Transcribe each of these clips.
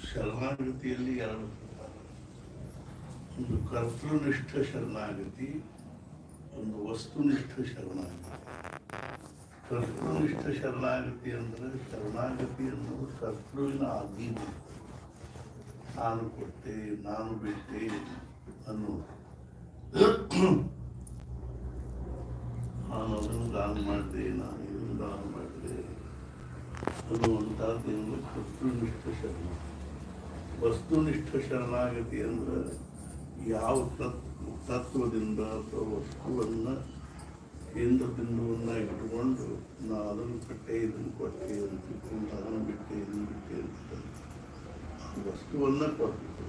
ಶರಣಾಗತಿಯಲ್ಲಿ ಎರಡು ಪ್ರಕಾರ. ಒಂದು ಕರ್ತೃನಿಷ್ಠ ಶರಣಾಗತಿ, ಒಂದು ವಸ್ತುನಿಷ್ಠ ಶರಣಾಗತಿ. ಕರ್ತೃನಿಷ್ಠ ಶರಣಾಗತಿ ಅಂದರೆ ಶರಣಾಗತಿ ಅನ್ನೋದು ಕರ್ತೃವಿನ ಆಜ್ಞೆ. ನಾನು ಕೊಟ್ಟೆ, ನಾನು ಬಿಟ್ಟೆ ಅನ್ನೋದು. ನಾನು ಅದನ್ನು ದಾನ ಮಾಡಿದೆ, ನಾನು ಇದನ್ನು ದಾನ ಮಾಡಿದೆ ಅನ್ನುವಂಥದ್ದೇನು ಕರ್ತೃನಿಷ್ಠ ಶರಣಾಗತಿ. ವಸ್ತುನಿಷ್ಠ ಶರಣಾಗತಿ ಅಂದ್ರೆ ಯಾವ ತತ್ವದಿಂದ ಅಥವಾ ವಸ್ತುವನ್ನು ಕೇಂದ್ರ ಬಿಂದುವನ್ನು ಇಟ್ಕೊಂಡು ನಾನು ಅದನ್ನು ಕಟ್ಟೆ ಇದನ್ನು ಕೊಟ್ಟೆ ಅಂತ ಅದನ್ನು ಬಿಟ್ಟೆ ಇದನ್ನು ಬಿಟ್ಟೆ ಅಂತ ಆ ವಸ್ತುವನ್ನು ಕೊಟ್ಟು.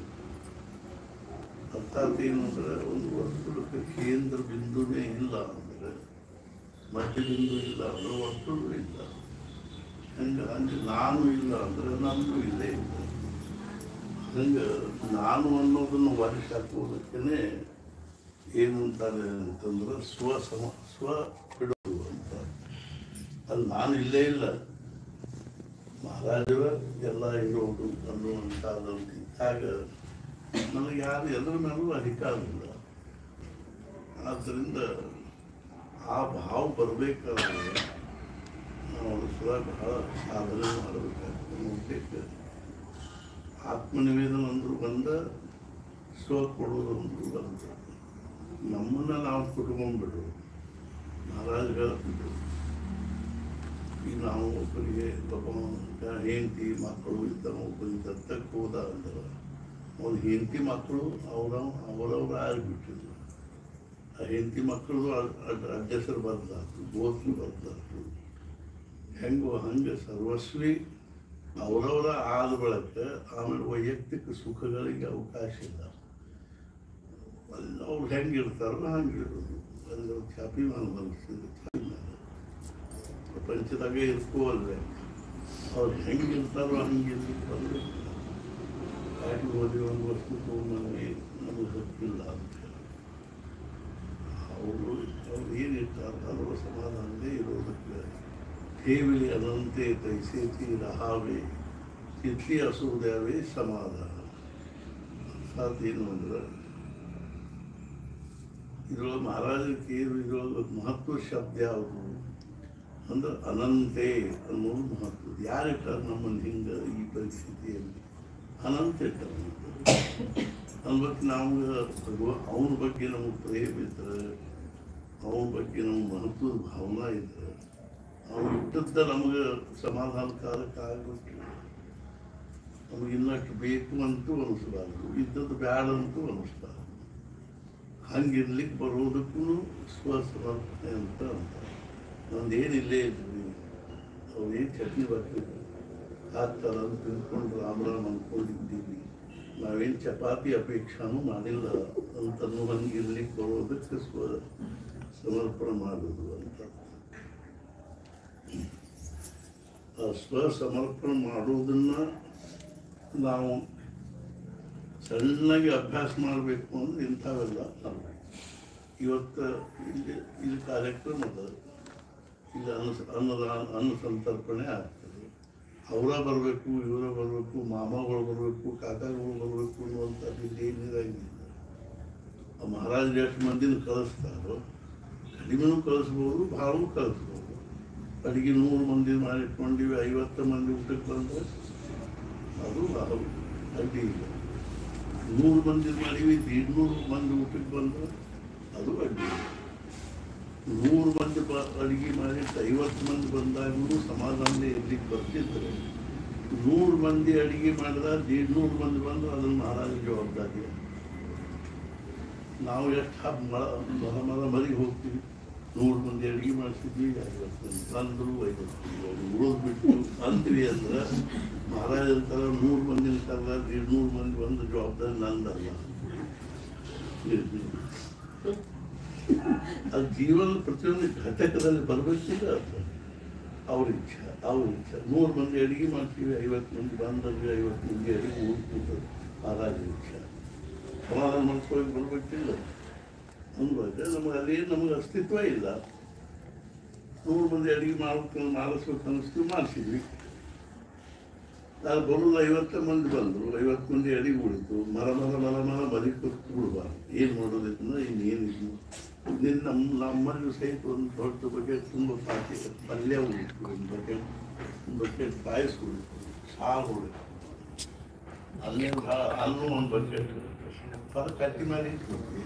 ಅರ್ಥಾತ್ ಏನು ಅಂದರೆ ಒಂದು ವಸ್ತುಕ್ಕೆ ಕೇಂದ್ರ ಬಿಂದುವೇ ಇಲ್ಲ ಅಂದರೆ, ಮಧ್ಯ ಬಿಂದು ಇಲ್ಲ ಅಂದರೆ ವಸ್ತುವೂ ಇಲ್ಲ. ಹಂಗೆ ನಾನು ಇಲ್ಲ ಅಂದರೆ ನನ್ನದು ಇಲ್ಲೇ ಇಲ್ಲ. ಹಂಗೆ ನಾನು ಅನ್ನೋದನ್ನು ವರ್ಷ ಹಾಕುವುದಕ್ಕೇ ಏನು ಅಂತಾರೆ ಅಂತಂದ್ರೆ ಸ್ವ ಬಿಡೋದು ಅಂತ. ಅಲ್ಲಿ ನಾನು ಇಲ್ಲೇ ಇಲ್ಲ, ಮಹಾರಾಜರ ಎಲ್ಲ ಇರೋದು ಅನ್ನುವಂಥದ್ದಂತೆ. ಆಗ ನನಗೆ ಯಾರು ಎಲ್ಲರ ಮೇಲೂ ಅಧಿಕಾರ ಇಲ್ಲ. ಆದ್ದರಿಂದ ಆ ಭಾವ ಬರಬೇಕಾದ್ರೆ ನಾವು ಅದಕ್ಕೆ ಬಹಳ ಸಾಧನೆ ಮಾಡಬೇಕಾಗ್ತದೆ. ಆತ್ಮನಿವೇದನ ಅಂದರೂ ಬಂದ, ಸ್ವ ಕೊಡೋದು ಅಂದರೂ ಬಂದ. ನಮ್ಮನ್ನು ನಾವು ಕುಟ್ಕೊಂಡ್ಬಿಡು, ಮಹಾರಾಜ ಹೇಳ್ತಿದ್ರು. ಈಗ ನಾವು ಒಬ್ಬರಿಗೆ ಒಬ್ಬ ಹೆಂಡತಿ ಮಕ್ಕಳು ಇದ್ದಾವೆ, ಒಬ್ಬರಿಗೆ ದತ್ತಕ್ಕೆ ಹೋದ ಅಂದ್ರೆ ಅವ್ನ ಹೆಂಡತಿ ಮಕ್ಕಳು ಅವರವ್ರು ಆಗಿಬಿಟ್ಟಿದ್ರು. ಆ ಹೆಂಡತಿ ಮಕ್ಕಳು ಅಡ್ರೆಸರು ಬದಲಾಯ್ತು, ಗೋತ್ರು ಬದಲಾಯ್ತು. ಹಂಗೆ ಸರ್ವಸ್ವಿ ಅವರವರ ಆದ ಬಳಕ ಆಮೇಲೆ ವೈಯಕ್ತಿಕ ಸುಖಗಳಿಗೆ ಅವಕಾಶ ಇಲ್ಲ. ಅವ್ರು ಹೆಂಗಿರ್ತಾರೋ ಹಂಗಿರೋದು. ಅಲ್ಲಿ ಚಾಪಿಮಾನ ಬರೆಸಿದ್ರು. ಪ್ರಪಂಚದಾಗೆ ಇರ್ಕೋವಲ್ವೇ, ಅವ್ರು ಹೆಂಗಿರ್ತಾರೋ ಹಂಗಿರ್ಲಿಕ್ಕೆ ಬಂದು ಕಾಟಿ ಓದಿ ಒಂದು ವಸ್ತು ತೊಗೊಂಡ್ಬಂದು ನಮಗೆ ಗೊತ್ತಿಲ್ಲ ಅಂತ. ಅವರು ಏನಿರ್ತಾರೋ ಅದರ ಸಮಾಧಾನದೇ ಇರೋದಕ್ಕೆ ಕೇವಲಿ ಅನಂತೆ ತೈಸೇತಿ ರಹಾವೆ ತಿಥಿ ಅಸೂದವೇ ಸಮಾಧಾನ. ಅರ್ಥಾತ್ ಏನು ಅಂದ್ರೆ ಇದರೊಳಗೆ ಮಹಾರಾಜಕ್ಕೆ ಇದರೊಳಗೆ ಮಹತ್ವ ಶಬ್ದ ಯಾವುದು ಅಂದ್ರೆ ಅನಂತೆ ಅನ್ನೋದು ಮಹತ್ವ. ಯಾರಿಟ್ಟಾರೆ ನಮ್ಮನ್ನು ಹಿಂಗೆ ಈ ಪರಿಸ್ಥಿತಿಯಲ್ಲಿ? ಅನಂತ ಇಟ್ಟಾರೆ. ಅನ್ಬೇಕು ನಮ್ಗೆ ಅವನ ಬಗ್ಗೆ ನಮಗೆ ಪ್ರೇಮ ಇದ್ರೆ, ಅವನ ಬಗ್ಗೆ ನಮ್ಗೆ ಮಹತ್ವದ ಭಾವನಾ ಇದ್ರೆ, ಅವ್ನು ಇಟ್ಟದ್ದ ನಮಗೆ ಸಮಾಧಾನಕಾರಕ ಆಗ್ಬಿಟ್ಟು ನಮಗೆ ಇನ್ನಷ್ಟು ಬೇಕು ಅಂತೂ ಅನಿಸ್ಬಾರ್ದು, ಇದ್ದದ್ದು ಬ್ಯಾಡ ಅಂತೂ ಅನಿಸ್ಬಾರ್ದು. ಹಂಗಿರ್ಲಿಕ್ಕೆ ಬರೋದಕ್ಕೂ ಸ್ವಸಮರ್ಪಣೆ ಅಂತ ಅಂತಾರೆ. ನಮ್ದೇನಿಲ್ಲೇ ಇದ್ವಿ, ಅವ್ರೇನು ಚಟ್ನಿ ಬರ್ತಿದ್ರು ಹಾಕ್ತಾರ ಅಂತ ತಿಳ್ಕೊಂಡು ರಾಮ್ ಅಂದ್ಕೊಂಡಿದ್ದೀವಿ, ನಾವೇನು ಚಪಾತಿ ಅಪೇಕ್ಷಾನೂ ಮಾಡಿಲ್ಲ ಅಂತನೂ ಹಂಗಿರ್ಲಿಕ್ಕೆ ಬರೋದಕ್ಕೆ ಸಮರ್ಪಣೆ ಮಾಡೋದು ಅಂತ. ಸ್ವಸಮರ್ಪಣೆ ಮಾಡೋದನ್ನು ನಾವು ಸಣ್ಣಗೆ ಅಭ್ಯಾಸ ಮಾಡಬೇಕು ಅಂದ್ರೆ ಇಂಥವೆಲ್ಲ ಇವತ್ತು ಇಲ್ಲಿ ಕಾರ್ಯಕ್ರಮ ಅದ, ಇಲ್ಲಿ ಅನ್ನ ಸಂತರ್ಪಣೆ ಆಗ್ತದೆ. ಅವರ ಬರಬೇಕು, ಇವರ ಬರಬೇಕು, ಮಾಮಗಳು ಬರಬೇಕು, ಕಾಕಾಗಳು ಬರಬೇಕು ಅನ್ನುವಂಥದ್ದು ಇಲ್ಲಿ ಏನಿರಂಗಿಲ್ಲ. ಆ ಮಹಾರಾಜರು ಎಷ್ಟು ಮಂದಿನ ಕಳಿಸ್ತಾರೋ, ಕಡಿಮೆನೂ ಕಳಿಸ್ಬೋದು, ಭಾಳೂ ಕಳಿಸ್ಬೋದು. ಅಡುಗೆ 100 ಮಂದಿ ಮಾಡಿಟ್ಕೊಂಡಿವಿ, 50 ಮಂದಿ ಊಟಕ್ಕೆ ಬಂದರೆ ಅದು ಅಡ್ಡಿ ಇಲ್ಲ. 100 ಮಂದಿ ಮಾಡೀವಿ, 150 ಮಂದಿ ಊಟಕ್ಕೆ ಬಂದರೆ ಅದು ಅಡ್ಡಿ ಇಲ್ಲ. 100 ಮಂದಿ ಅಡುಗೆ ಮಾಡಿ 50 ಮಂದಿ ಬಂದಾಗೂ ಸಮಾಧಾನ ಇರ್ಲಿಕ್ಕೆ ಬರ್ತಿದ್ರೆ, 100 ಮಂದಿ ಅಡುಗೆ ಮಾಡಿದಾಗ 150 ಮಂದಿ ಬಂದು ಅದನ್ನು ಮಹಾರಾಜ ಜವಾಬ್ದಾರಿ. ನಾವು ಎಷ್ಟು ಮರಿಗೆ ಹೋಗ್ತೀವಿ, 100 ಮಂದಿ ಅಡುಗೆ ಮಾಡಿಸಿದ್ವಿ, 50 ಮಂದಿ ತಂದರು, 50 ಮಂದಿ ಉಳಿದ್ಬಿಟ್ಟು ಅಂತೀವಿ ಅಂದ್ರೆ ಮಹಾರಾಜ ಅಂತಾರೆ 100 ಮಂದಿನ ಕರೆದ 200 ಮಂದಿ ಬಂದು ಜವಾಬ್ದಾರಿ ನಂದಲ್ಲ. ಅದು ಜೀವನದ ಪ್ರತಿಯೊಂದು ಘಟಕದಲ್ಲಿ ಬರಬೇಕಿಲ್ಲ. ಅವ್ರ ಇಚ್ಛೆ 100 ಮಂದಿ ಅಡುಗೆ ಮಾಡ್ತೀವಿ, 50 ಮಂದಿ ಬಂದಲ್ಲಿ 50 ಮಂದಿ ಅಡುಗೆ ಊದ್ಬೋದು, ಮಹಾರಾಜ ಇಚ್ಛೆ. ಸಮಾಧಾನ ಮಾಡ್ಕೊಳ್ಳಿ ಬರ್ಬೇಕಿಲ್ಲ ಅಂದ್ವಾಗ ನಮಗೆ ಅಲ್ಲೇನು ನಮಗೆ ಅಸ್ತಿತ್ವ ಇಲ್ಲ. 100 ಮಂದಿ ಅಡುಗೆ ಮಾಡಿಸ್ಬೇಕು ಅನ್ನಿಸ್ತು, ಮಾಡಿಸಿದ್ವಿ. ನಾನು ಬರೋದು 50 ಮಂದಿ ಬಂದರು, 50 ಮಂದಿ ಅಡಿಗೆ ಉಳಿತು. ಮರ ಮರಿ ಕೊಟ್ಟು ಬಿಡಬಾರ್ದು. ಏನು ಮಾಡೋದಿಲ್ಲ, ಇನ್ನೇನಿದ್ದು ನಿನ್ನ ನಮ್ಮಲ್ಲಿ ಸಹಿತ ಒಂದು ದೊಡ್ಡ ಬಗ್ಗೆ ತುಂಬ ಪಲ್ಯ ಉಳಿತು, ಒಂದು ಬಕೆಟ್ ಪಾಯಸ ಉಳಿತು, ಸಾರು ಉಳಿತು, ಅಲ್ಲೂ ಒಂದು ಬಕೆಟ್ ಹೊರ ಕಟ್ಟಿ ಮಾಡಿ ಇಟ್ಕೊಡ್ತೀವಿ.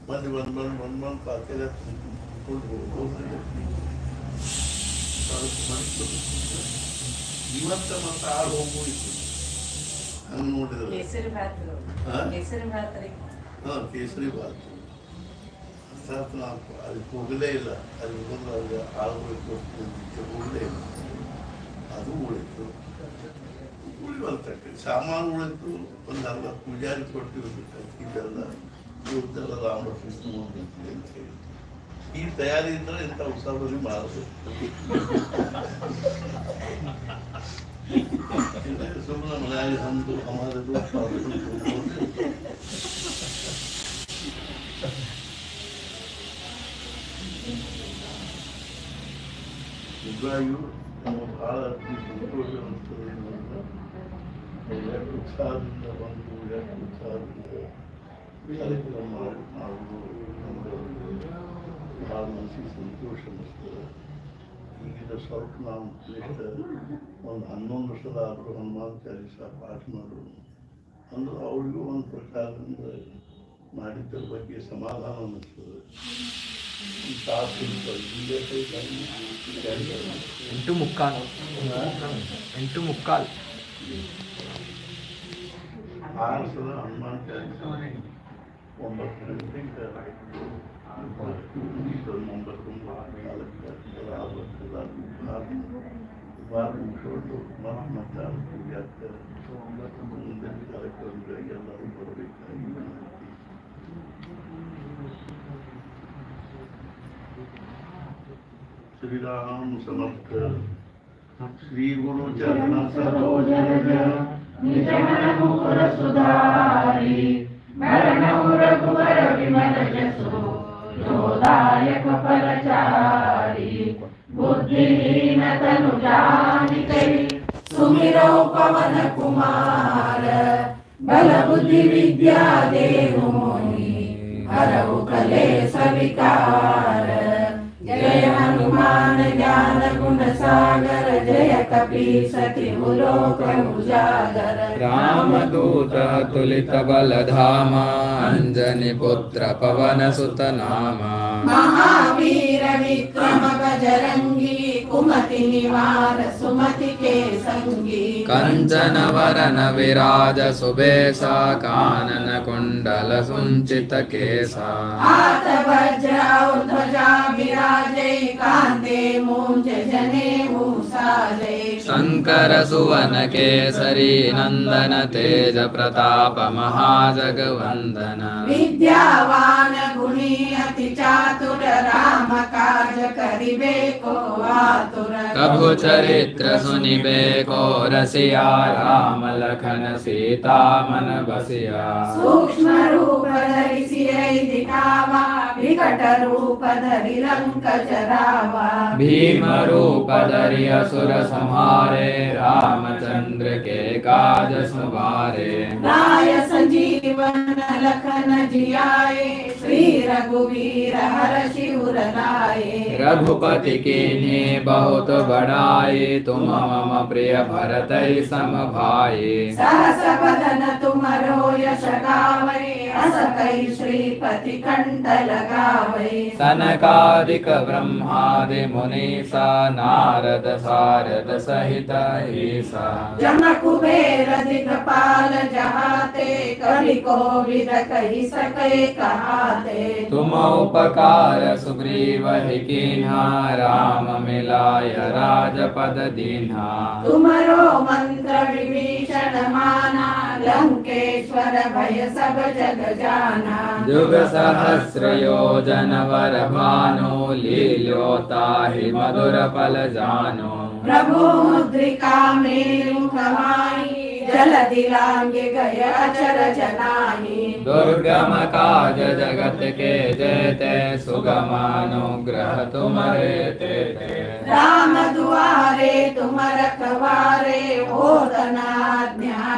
ಮಂದಿ ಬಂದು ಪಾತ್ರೆ ಇವತ್ತ ಮತ್ತೆ ಆರು ಹೋಗ್ಬೋಯಿತು. ಹಂಗೆ ನೋಡಿದ್ರೆ ಕೇಸರಿ ಭಾತ್ ಅರ್ಥಾತ್ ನಾವು ಅದಕ್ಕೆ ಹೋಗಲೇ ಇಲ್ಲ. ಅಲ್ಲಿ ಹೋದ್ರೆ ಅಲ್ಲಿ ಆಳ್ಬೇಕು ಹೋಗಲೇ ಇಲ್ಲ. ಅದು ಉಳಿತು, ಉಳಿವಲ್ತಕ್ಕ ಸಾಮಾನು ಉಳಿತು. ಒಂದು ಅರ್ಧ ಪೂಜಾರಿ ಕೊಟ್ಟಿರ್ಬೇಕು. ಇದೆಲ್ಲ ಇವತ್ತೆಲ್ಲ ರಾಮಕೃಷ್ಣ ಅಂತ ಹೇಳಿ ಈ ತಯಾರಿ ಇದ್ರೆ ಇಂಥ ಉತ್ಸವದಲ್ಲಿ ಮಾಡಬೇಕು. ಸುಮ್ಮನೆ ಮನೆಯಾಗಿ ಬಂದು ಅಮಾರದು ನಿಜವಾಗಿಯೂ ನಮಗೆ ಬಹಳ ಸಂತೋಷ ಅನಿಸ್ತದೆ. ಎಷ್ಟು ಉತ್ಸಾಹದಿಂದ ಬಂದು ಎಷ್ಟು ಉತ್ಸಾಹದಿಂದ ಕಾರ್ಯಕ್ರಮ ಮಾಡುವುದು ನಮಗೆ ಭಾಳ ಮನಸ್ಸಿಗೆ ಸಂತೋಷ ಅನ್ನಿಸ್ತದೆ. ಈಗಿನ ಸ್ವಲ್ಪ ನಾವು ಕನಿಷ್ಠ ಒಂದು 11 ವರ್ಷದ ಆದರೂ ಹನುಮಾನ್ ಚಾಲೀಸ ಪಾಠ ಮಾಡೋದು ಅಂದ್ರೆ ಅವ್ರಿಗೂ ಒಂದು ಪ್ರಕಾರದಿಂದ ಮಾಡಿದ್ದರ ಬಗ್ಗೆ ಸಮಾಧಾನ ಅನ್ನಿಸ್ತದೆ. 8:45 6 ಸಲ ಹನುಮಾನ್ ಚಾಲೀಸ 9 ಗಂಟೆಗೆ 9 ಮುಗಿಸೋದು ಮತ್ತೆ ಪೂಜೆ ಆಗ್ತಾರೆ. ಮುಂದಿನ ಕಾರ್ಯಕ್ರಮಗಳಿಗೆ ಎಲ್ಲರೂ ಬರಬೇಕಾಗಿ ಶ್ರೀರಾಮ ಸಮರ್ಥ. ಶ್ರೀ ಗುರು ಚರಣ ಸರೋಜ ನಿಜ ಮನ ಮುಕುರ ಸುಧಾರಿ ಮರಣವು ರಘುವರ ವಿಮಲ ಜಸೋ ಯೋದಾಯಕ ಪರಚಾರಿ बुद्धिहीन तनु जानिकै सुमिरौ पवन कुमार बल बुद्धि विद्या देहु मोहि हरौ कलेश विकार जय हनुमान ज्ञान गुण सागर जय कपीस तिहु लोक उजागर रामदूत तुलित बलधामा अंजनी पुत्र पवन सुत नामा महावीर विक्रम बजरंगी कुमति निवार सुमति के संगी कंचन वरन विराज सुबेसा कानन कुंडल सुंचित केसा हाथ वज्र ध्वजा विराजे कांधे मूंज जनेऊ साजे शंकर सुवन केसरी नंदन तेज प्रताप महाजगवंदन विद्यावान गुणी अति चातुर राम काज करिबे को आतुर प्रभु चरित्र सुनिबे को रसिया राम लखन सीता मन बसिया सूक्ष्म रूप धरि सियहि दिखावा विकट रूप धरि लंक जरावा भीम रूप धरि असुर संहारे रामचंद्र के काज सवारे राय संजीवन लखन जियाए श्री रघुवीर हर्षि उर लाए रघुपति कीन्ही बहुत बड़ाई तुम मम प्रिय भरतहि सम भाई सहस बदन तुमरो यश गावै अस कहि श्रीपति कंठ लगावै सनकादिक ब्रह्मादि मुनीसा नारद सारद सहित ईसा जम कुबेर दिगपाल जहाते कवि कोविद कहि सकै कहाते तुम उपकार सुग्रीवहि कीन्हा राम मिलाय राजपद दीन्हा तुमरो मंत्र विभीषण माना लंकेश्वर भय सब जग जाना युग सहस्र योजन वर भानु लील्योताहि मधुर फल जानो प्रभु मुद्रिका मेरु कमाई जल दिलांगे गय अचर जनाई दुर्गम काज जगत के जेते सुगम अनुग्रह तुम्हारे तेते राम दुआरे तुम रखवारे हो होतना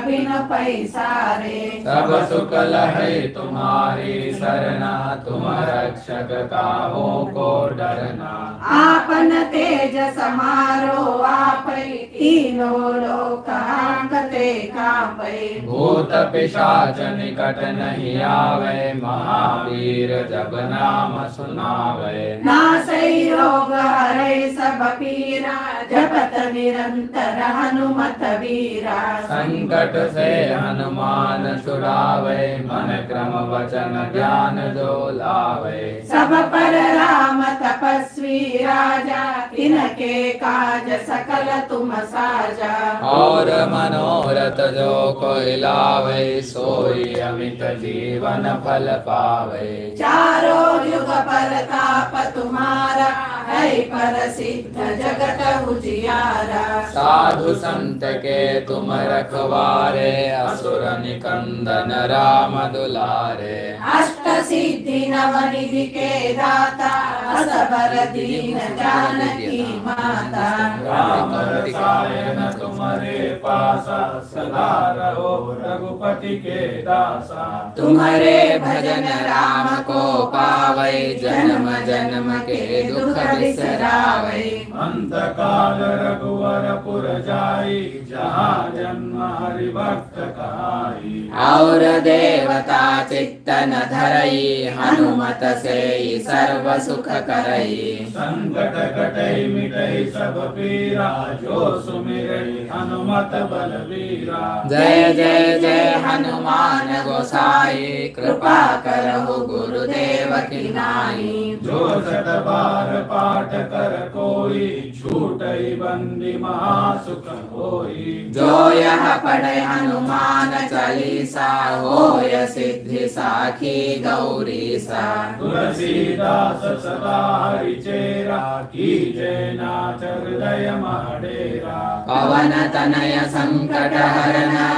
बिन पैसारे। सब सुख लहे तुम्हारी सरना, तुम रक्षक काहू को डरना। आपन तेज समारो आपै, तीनों लोक कांपते कांपै। भूत पिशाच निकट नहीं आवे, महावीर जब नाम सुनावे। नासै रोग हरै सब पीरा, जपत निरंतर हनुमत वीरा। संकट से हनुमान छुड़ावे, मन क्रम वचन ज्ञान जो लावे। सब पर राम तपस्वी राजा, इनके काज सकल तुम साजा। और मनोरथ जो कोई लावे, सोई अमित जीवन फल पावे। चारों युग परताप तुम्हारा, है प्रसिद्ध जगत उजियारा। साधु संत के तुम रखवारे, असुर निकंदन राम दुलारे। अष्ट सिद्धि नवनिधि के दाता, असबर दीन जानकी माता। राम रसायन तुम्हारे पासा, सदा रहो रघुपति के दासा। तुम्हारे भजन राम को पावै, जन्म जन्म के दुख बिसरावै। अंत काल रघुवर पुर जाई, जहाँ जन्म हरि भक्त कहाई। और देवता चित्तन धरई, हनुमत से सर्व सुख करई। संकट कटई मिटई सब पीरा, जो सुमिरई हनुमत बलबीरा। जय जय जय हनुमान गोसाई, कृपा करहु गुरुदेव की नाई। जो सत बार पाठ कर कोई, छूटई बंदी महासुख होई। जो यह पढ़े हनुमान चालीसा, होय सिद्धि साखी गौरीसा। तुलसीदास सदा हरिचेरा, कीजे नाथ हृदय महडेरा। पवन तनय संकट हरना,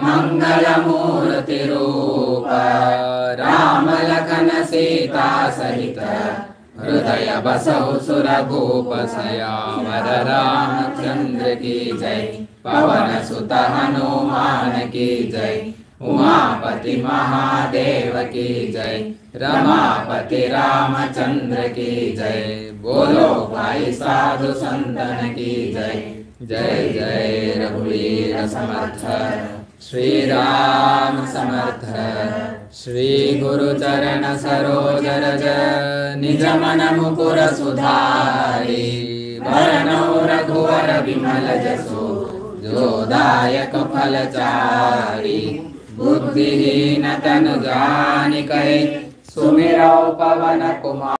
मंगल मूर्ति रूप। राम लखन सीता सहित, हृदय बसहु सुरभूप। सयावर रामचंद्र की जय, पवन सुत हनुमान की जय। उमापति महादेव की जय, रमापति रामचंद्र की जय। बोलो भाई साधु संतन की जय। जय जय रघुवीर समर्थ, श्री राम समर्थ। श्री गुरु चरण सरोज रज, निज मन मुकुर सुधारी। वरनौ रघुवर विमल जसु, जो दायक फलचारी। बुद्धिहीन तनु जानिकै, सुमिरौ पवन कुमार।